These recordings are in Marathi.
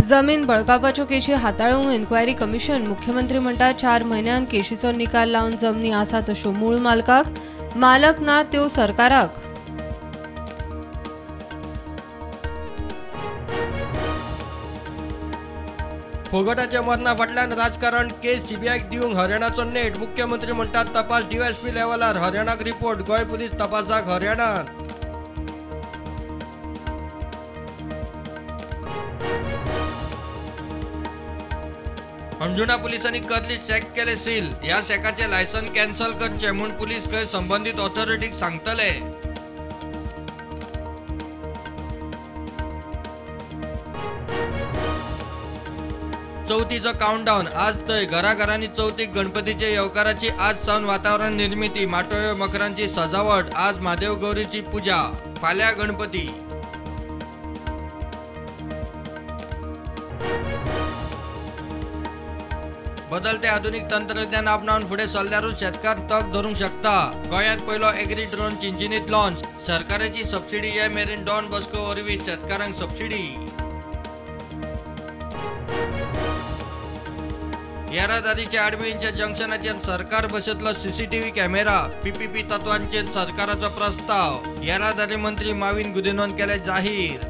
जमीन बळकावपाच्यो केशी हाताळूंक इन्क्वायरी कमिशन। मुख्यमंत्री म्हणटा 4 म्हयन्यांत केशीचो निकाल लावन जमनी आसा तश्यो मूळ मालकाक, मालक ना त्यो सरकाराक। फोगटाच्या मरणा फाटल्यान राजकारण केस सीबीआयक दिवंक हरियाणाचो नेट। मुख्यमंत्री म्हणटात तपास डीवायएसपी लेव्हलार हरियाणाक रिपोर्ट, गोंय पुलीस तपासाक हरियाणात। अंजुना पुलिसांनी कर्ली चॅक केले सील। ह्या शॅकाचे लायसन कॅन्सल करचे म्हूण पुलीस खंय संबंधित ऑथॉरिटीक सांगतले। चवथीचो काउंटडाऊन आज थंय घराघरांनी चवथीक गणपतीचे येवकाराची आज सावन वातावरण निर्मिती। माटोळ्यो मकरांची सजावट, आज महादेव गौरीची पूजा, फाल्यां गणपती। बदलते आधुनिक तंत्रज्ञान आपणावन फुडें सरल्यारूच शेतकार तग धरूंक शकता। गोंयांत पयलो एग्री ड्रोन चिंचिनीत लॉन्च। सरकाराची सबसिडी हे मेरेन डॉन बॉस्को वरवीं शेतकारांक सबसिडी। येरादारीच्या आडमेळींच्या जंक्शनाचेर सरकार बसयतलो सीसीटीव्ही कॅमेरा। पीपीपी तत्वांचेर सरकाराचो प्रस्ताव। येरादारी मंत्री माविन गुदिन्होन केले जाहीर।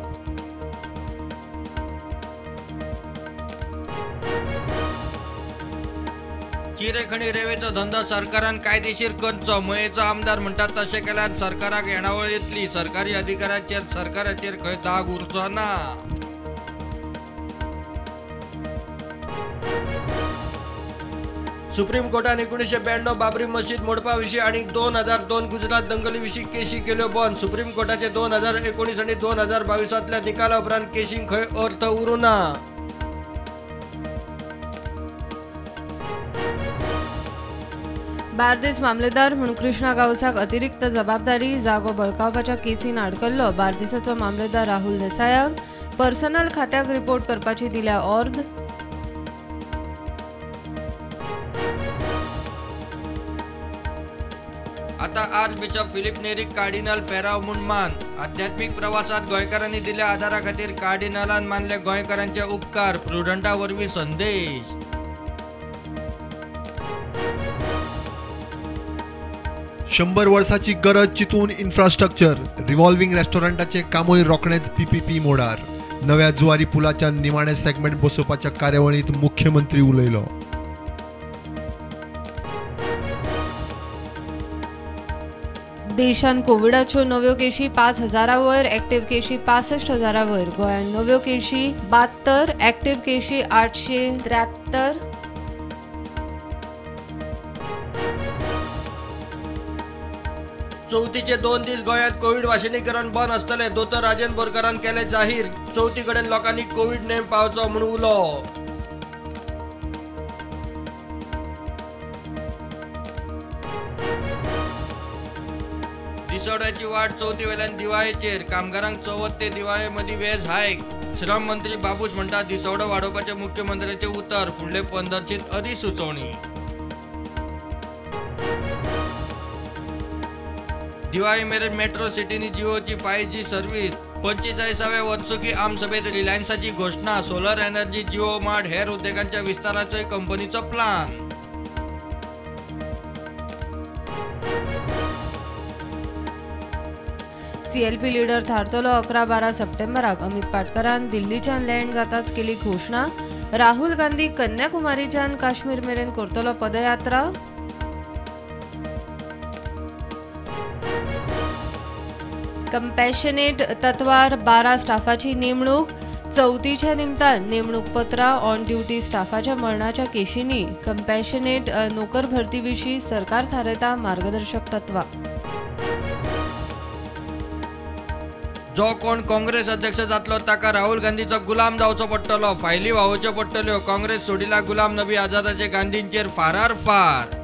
चिरेखणी रेवेचो धंदो सरकारान कायदेशीर करचो। मयेचो आमदार म्हणटात तशें केल्यार सरकाराक येणावळ येतली। सरकारी अधिकाऱ्यांचेर सरकाराचेर खंय दाग उरचो ना। सुप्रीम कोर्टान 1992 बाबरी मशीद मोडपा विशीं आनी 2002 गुजरात दंगली विशीं केशी केल्यो बंद। सुप्रीम कोर्टाचे 2019 आनी 2022 निकाला उपरांत केशींक खंय अर्थ उरूना। बार्देस मामलेदार म्हूण कृष्णा गावसाक अतिरिक्त जबाबदारी। जागो बळकावपाच्या केसीन आडकल्लो बार्देसाचो मामलेदार राहुल देसायाक पर्सनल खात्याक रिपोर्ट करपाची दिल्या ऑर्द। आता आर्च बिशप फिलीप नेरीक कार्डिनल फेराव म्हूण मान। आध्यात्मिक प्रवासात गोंयकारांनी दिल्या आदारा खातीर कार्डिनलान मानले गोंयकारांचे उपकार। प्रुडंटा वरवीं संदेश। 100 वर्सांची गरज चिंतून इन्फ्रास्ट्रक्चर। रिव्हॉल्विंग रेस्टॉरंटाचे कामूय रोखडेंच पीपीपी मोडार। नव्या जुवारी पुलाच्या निमाणे सेगमेंट बसोवपाच्या कार्यावळींत मुख्यमंत्री उलयलो। देशान कोविडाच्यो नव्यो केशी 5,000 वयर, एक्टिव्ह केशी 65,000 वयर। गोंयांत नव्यो केशी 72, एक्टिव्ह केशी 873। चवथीचे 2 दीस गोंयांत कोविड वाशिनीकरण बंद आसतले। दोतोर राजेंद्र बोरकारान केले जाहीर। चवथी कडेन लोकांनी कोविड नेम पाळचो म्हूण उलो। दिसवड्याची वाट चवथी वेल्यान दिवाळेचेर। कामगारांक चवथ ते दिवाळे मदीं वेज हायक। श्रम मंत्री बाबूश म्हणटा दिसवडो वाडोवपाचे मुख्यमंत्र्याचे उतर। फुडले 15शीत अधिसुचोवणी। दिवाळी मेरेन मेट्रो सिटीनी जिओची 5G सर्व्हिस। 45व्या वर्सुकी आमसभेत रिलायन्साची घोषणा। सोलर एनर्जी, जिओ मार्ट हेर उद्देगांच्या विस्ताराचोय कंपनीचो प्लान। सीएलपी लीडर थारतलो 11-12 सप्टेंबराक। अमित पाटकरान दिल्लीच्यान लँड जाताच केली घोषणा। राहुल गांधी कन्याकुमारीच्यान काश्मीर मेरेन करतलो पदयात्रा। कंपॅशनेट तत्वार 12 स्टाफाची नेमणूक। चवथीच्या निमतान नेमणूक पत्रां ऑन ड्युटी स्टाफाच्या मरणाच्या केशींनी कंपॅशनेट नोकर भरती विशीं सरकार थारयता मार्गदर्शक तत्वां। जो कोण काँग्रेस अध्यक्ष जातलो ताका राहुल गांधीचो गुलाम जावचो पडटलो। फायली व्हांवच्यो पडटल्यो। काँग्रेस सोडिला गुलाम नबी आझादाचे गांधींचेर फारार फार।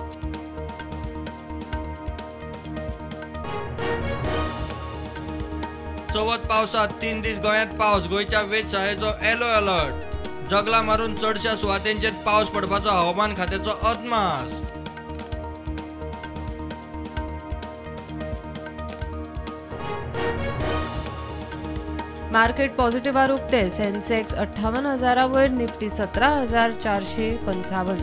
चवथ पावसात 3 दीस गोंयांत पावस। गोंयच्या वेधशाळेचो येलो अलर्ट। जगला मारून चडशा सुवातेंचेर पावस पडपाचो हवामान खात्याचो अदमास। मार्केट पॉझिटिव्हार उक्ते. सेन्सेक्स 58,000 वयर, निफ्टी 17,455.